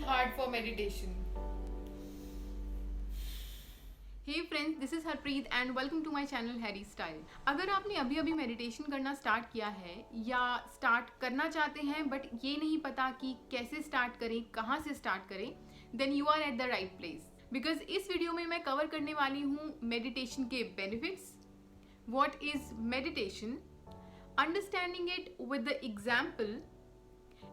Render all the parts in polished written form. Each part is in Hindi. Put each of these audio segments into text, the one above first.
hard for meditation. Hey friends, this is Harpreet and welcome to my channel Harry style. अगर आपने अभी अभी मेडिटेशन करना स्टार्ट किया है या स्टार्ट करना चाहते हैं बट ये नहीं पता कि कैसे स्टार्ट करें, कहाँ से स्टार्ट करें, then you are at the right place. Because इस वीडियो में मैं कवर करने वाली हूँ मेडिटेशन के benefits, what is meditation, understanding it with the example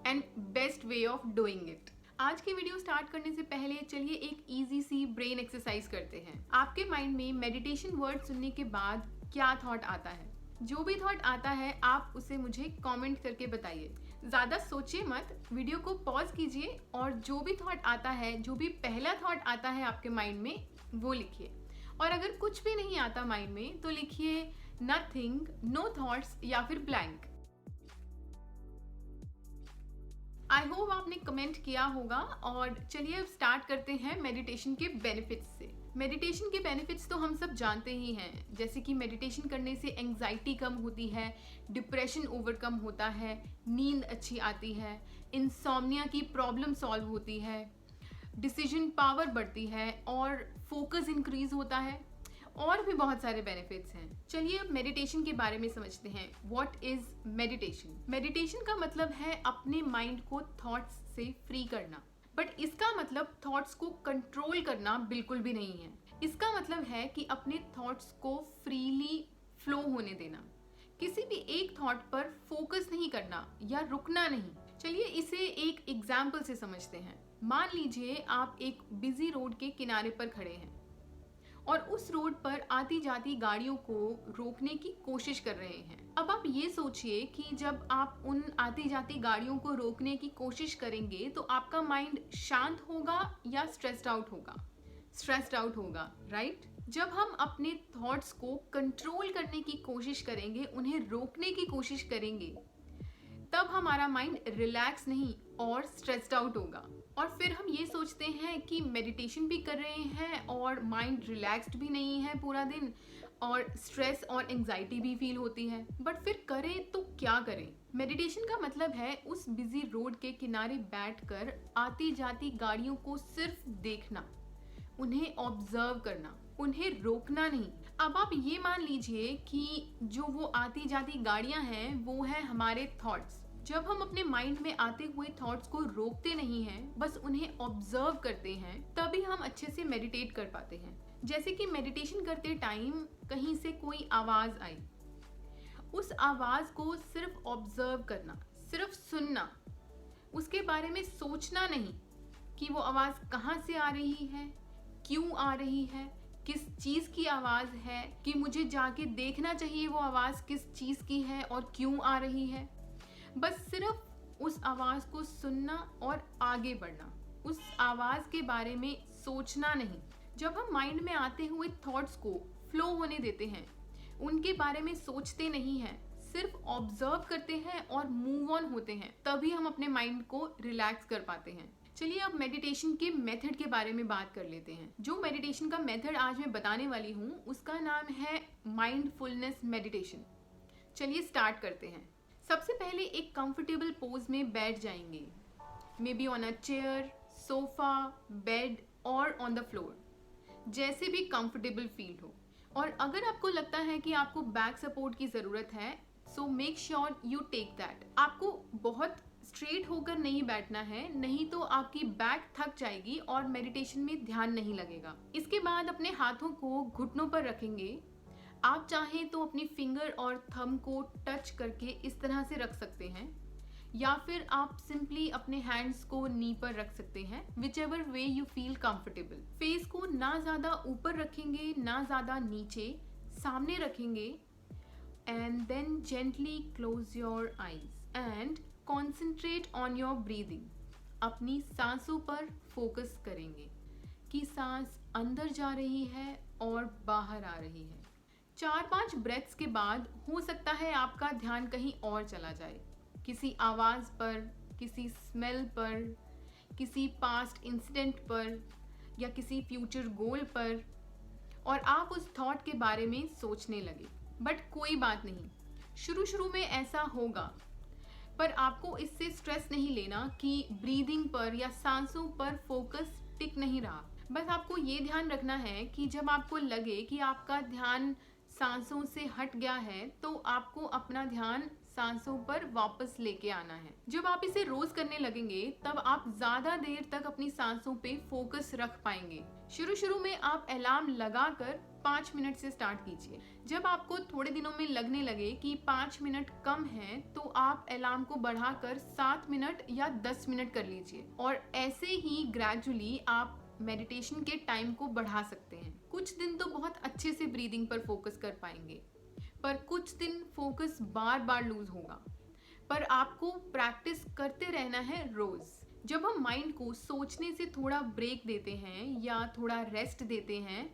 and best way of doing it. आज की वीडियो स्टार्ट करने से पहले चलिए एक इजी सी ब्रेन एक्सरसाइज करते हैं। आपके माइंड में मेडिटेशन वर्ड सुनने के बाद क्या थॉट आता है? जो भी थॉट आता है आप उसे मुझे कमेंट करके बताइए। ज़्यादा सोचिए मत, वीडियो को पॉज कीजिए और जो भी थॉट आता है, जो भी पहला थॉट आता है आपके माइंड में, वो लिखिए। और अगर कुछ भी नहीं आता माइंड में तो लिखिए नथिंग, नो थॉट्स या फिर ब्लैंक। आई होप आपने कमेंट किया होगा। और चलिए अब स्टार्ट करते हैं मेडिटेशन के बेनिफिट्स से। मेडिटेशन के बेनिफिट्स तो हम सब जानते ही हैं, जैसे कि मेडिटेशन करने से एंग्जाइटी कम होती है, डिप्रेशन ओवरकम होता है, नींद अच्छी आती है, इंसोम्निया की प्रॉब्लम सॉल्व होती है, डिसीजन पावर बढ़ती है और फोकस इंक्रीज होता है, और भी बहुत सारे बेनिफिट्स हैं। चलिए अब मेडिटेशन के बारे में समझते हैं। What is meditation? मेडिटेशन का मतलब है अपने माइंड को थॉट्स से फ्री करना, बट इसका मतलब थॉट्स को कंट्रोल करना बिल्कुल भी नहीं है। इसका मतलब है कि अपने थॉट्स को फ्रीली फ्लो होने देना, किसी भी एक थॉट पर फोकस नहीं करना या रुकना नहीं। चलिए इसे एक एग्जाम्पल से समझते हैं। मान लीजिए आप एक बिजी रोड के किनारे पर खड़े हैं और उस रोड पर आती जाती गाड़ियों को रोकने की कोशिश कर रहे हैं। अब आप ये सोचिए कि जब आप उन आती जाती गाड़ियों को रोकने की कोशिश करेंगे तो आपका माइंड शांत होगा या स्ट्रेस्ड आउट होगा? स्ट्रेस्ड आउट होगा, राइट? जब हम अपने थॉट्स को कंट्रोल करने की कोशिश करेंगे, उन्हें रोकने की कोशिश करेंगे, तब हमारा माइंड रिलैक्स नहीं और स्ट्रेस्ड आउट होगा। और फिर हम ये सोचते हैं कि मेडिटेशन भी कर रहे हैं और माइंड रिलैक्स्ड भी नहीं है पूरा दिन, और स्ट्रेस और एंजाइटी भी फील होती है। बट फिर करें तो क्या करें? मेडिटेशन का मतलब है उस बिजी रोड के किनारे बैठकर आती जाती गाड़ियों को सिर्फ देखना, उन्हें ऑब्जर्व करना, उन्हें रोकना नहीं। अब आप ये मान लीजिए कि जो वो आती जाती गाड़ियां हैं वो है हमारे थॉट्स। जब हम अपने माइंड में आते हुए थॉट्स को रोकते नहीं हैं, बस उन्हें ऑब्जर्व करते हैं, तभी हम अच्छे से मेडिटेट कर पाते हैं। जैसे कि मेडिटेशन करते टाइम कहीं से कोई आवाज आई, उस आवाज को सिर्फ ऑब्जर्व करना, सिर्फ सुनना, उसके बारे में सोचना नहीं कि वो आवाज कहाँ से आ रही है, क्यों आ रही है, किस चीज़ की आवाज़ है, कि मुझे जाके देखना चाहिए वो आवाज़ किस चीज़ की है और क्यों आ रही है। बस सिर्फ उस आवाज़ को सुनना और आगे बढ़ना, उस आवाज़ के बारे में सोचना नहीं। जब हम माइंड में आते हुए थॉट्स को फ्लो होने देते हैं, उनके बारे में सोचते नहीं हैं, सिर्फ ऑब्जर्व करते हैं और मूव ऑन होते हैं, तभी हम अपने माइंड को रिलैक्स कर पाते हैं। चलिए अब मेडिटेशन के मेथड के बारे में बात कर लेते हैं। जो मेडिटेशन का मेथड आज मैं बताने वाली हूँ उसका नाम है माइंडफुलनेस मेडिटेशन। चलिए स्टार्ट करते हैं। सबसे पहले एक कंफर्टेबल पोज में बैठ जाएंगे, may be on a chair, sofa, bed और ऑन द फ्लोर, जैसे भी कंफर्टेबल फील हो। और अगर आपको लगता है कि आपको बैक सपोर्ट की ज़रूरत है, so make sure you take that. आपको बहुत स्ट्रेट होकर नहीं बैठना है, नहीं तो आपकी बैक थक जाएगी और मेडिटेशन में ध्यान नहीं लगेगा। इसके बाद अपने हाथों को घुटनों पर रखेंगे। आप चाहें तो अपनी फिंगर और थंब को टच करके इस तरह से रख सकते हैं, या फिर आप सिंपली अपने हैंड्स को नी पर रख सकते हैं, which ever way you feel comfortable. Face को ना ज़्यादा ऊपर रखेंगे ना ज़्यादा नीचे, सामने रखेंगे। And then gently close your eyes and concentrate on your breathing. अपनी सांसों पर फोकस करेंगे कि सांस अंदर जा रही है और बाहर आ रही है। 4-5 ब्रेथ्स के बाद हो सकता है आपका ध्यान कहीं और चला जाए, किसी आवाज़ पर, किसी स्मेल पर, किसी पास्ट इंसिडेंट पर या किसी फ्यूचर गोल पर, और आप उस थॉट के बारे में सोचने लगे। बट कोई बात नहीं, शुरू शुरू में ऐसा होगा, पर आपको इससे स्ट्रेस नहीं लेना कि ब्रीदिंग पर या सांसों पर फोकस टिक नहीं रहा। बस आपको ये ध्यान रखना है कि जब आपको लगे कि आपका ध्यान सांसों से हट गया है तो आपको अपना ध्यान सांसों पर वापस लेके आना है। जब आप इसे रोज करने लगेंगे तब आप ज्यादा देर तक अपनी सांसों पे फोकस रख पाएंगे। शुरू में आप अलार्म लगाकर 5 मिनट से स्टार्ट कीजिए। जब आपको थोड़े दिनों में लगने लगे कि 5 मिनट कम है तो आप अलार्म को बढ़ाकर 7 मिनट या 10 मिनट कर लीजिए और ऐसे ही ग्रेजुअली आप मेडिटेशन के टाइम को बढ़ा सकते हैं। कुछ दिन तो बहुत अच्छे से ब्रीदिंग पर फोकस कर पाएंगे, पर कुछ दिन फोकस बार बार लूज होगा। पर आपको प्रैक्टिस करते रहना है रोज। जब हम माइंड को सोचने से थोड़ा ब्रेक देते हैं या थोड़ा रेस्ट देते हैं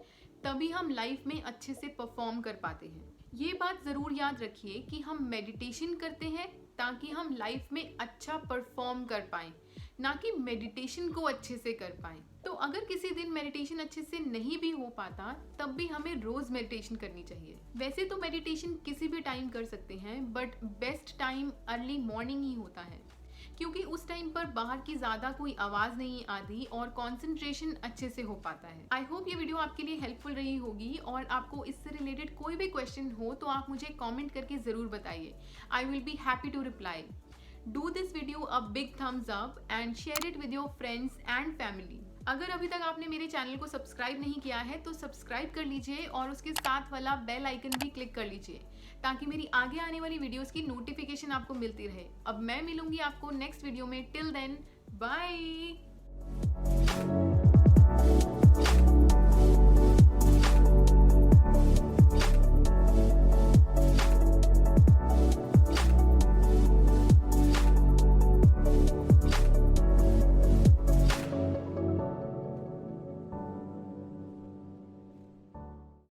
तभी हम लाइफ में अच्छे से परफॉर्म कर पाते हैं। ये बात ज़रूर याद रखिए कि हम मेडिटेशन करते हैं ताकि हम लाइफ में अच्छा परफॉर्म कर पाएं, ना कि मेडिटेशन को अच्छे से कर पाएं। तो अगर किसी दिन मेडिटेशन अच्छे से नहीं भी हो पाता तब भी हमें रोज मेडिटेशन करनी चाहिए। वैसे तो मेडिटेशन किसी भी टाइम कर सकते हैं, but best time early morning ही होता है, क्योंकि उस टाइम पर बाहर की ज़्यादा कोई आवाज़ नहीं आती और कंसंट्रेशन अच्छे से हो पाता है। आई होप ये वीडियो आपके लिए हेल्पफुल रही होगी और आपको इससे रिलेटेड कोई भी क्वेश्चन हो तो आप मुझे कमेंट करके ज़रूर बताइए। I will be happy to reply. Do this video a big thumbs up and share it with your friends and family. अगर अभी तक आपने मेरे चैनल को सब्सक्राइब नहीं किया है तो सब्सक्राइब कर लीजिए और उसके साथ वाला बेल आइकन भी क्लिक कर लीजिए ताकि मेरी आगे आने वाली वीडियोस की नोटिफिकेशन आपको मिलती रहे। अब मैं मिलूंगी आपको नेक्स्ट वीडियो में। Till then bye.